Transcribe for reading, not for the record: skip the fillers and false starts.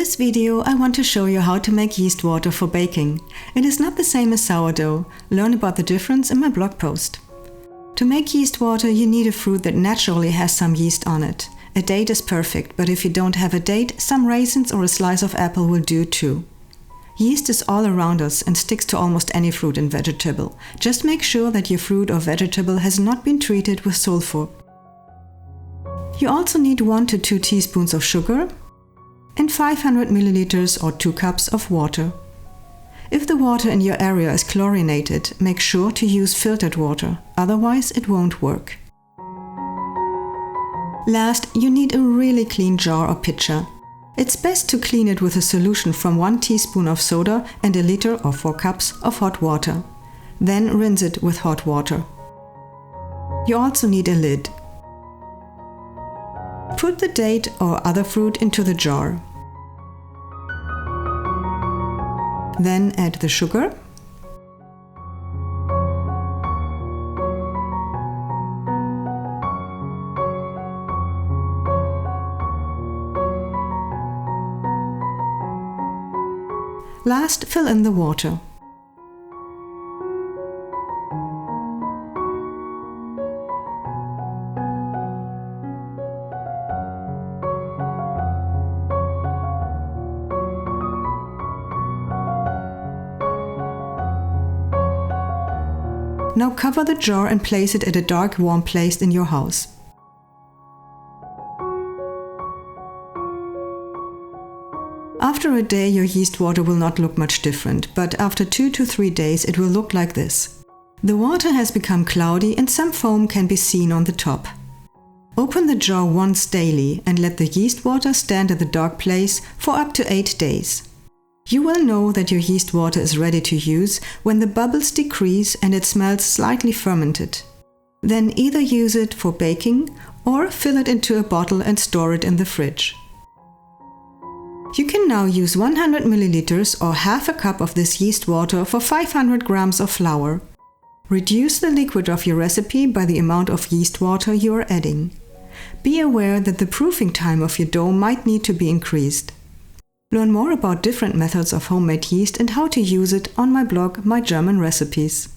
In this video, I want to show you how to make yeast water for baking. It is not the same as sourdough. Learn about the difference in my blog post. To make yeast water, you need a fruit that naturally has some yeast on it. A date is perfect, but if you don't have a date, some raisins or a slice of apple will do too. Yeast is all around us and sticks to almost any fruit and vegetable. Just make sure that your fruit or vegetable has not been treated with sulfur. You also need 1 to 2 teaspoons of sugar and 500 milliliters or 2 cups of water. If the water in your area is chlorinated, make sure to use filtered water, otherwise it won't work. Last, you need a really clean jar or pitcher. It's best to clean it with a solution from 1 teaspoon of soda and a liter or 4 cups of hot water. Then rinse it with hot water. You also need a lid. Put the date or other fruit into the jar. Then add the sugar, last, fill in the water. Now cover the jar and place it at a dark, warm place in your house. After a day, your yeast water will not look much different, but after 2 to 3 days it will look like this. The water has become cloudy and some foam can be seen on the top. Open the jar once daily and let the yeast water stand at the dark place for up to 8 days. You will know that your yeast water is ready to use when the bubbles decrease and it smells slightly fermented. Then either use it for baking or fill it into a bottle and store it in the fridge. You can now use 100 milliliters or half a cup of this yeast water for 500 grams of flour. Reduce the liquid of your recipe by the amount of yeast water you are adding. Be aware that the proofing time of your dough might need to be increased. Learn more about different methods of homemade yeast and how to use it on my blog, MyGerman.Recipes.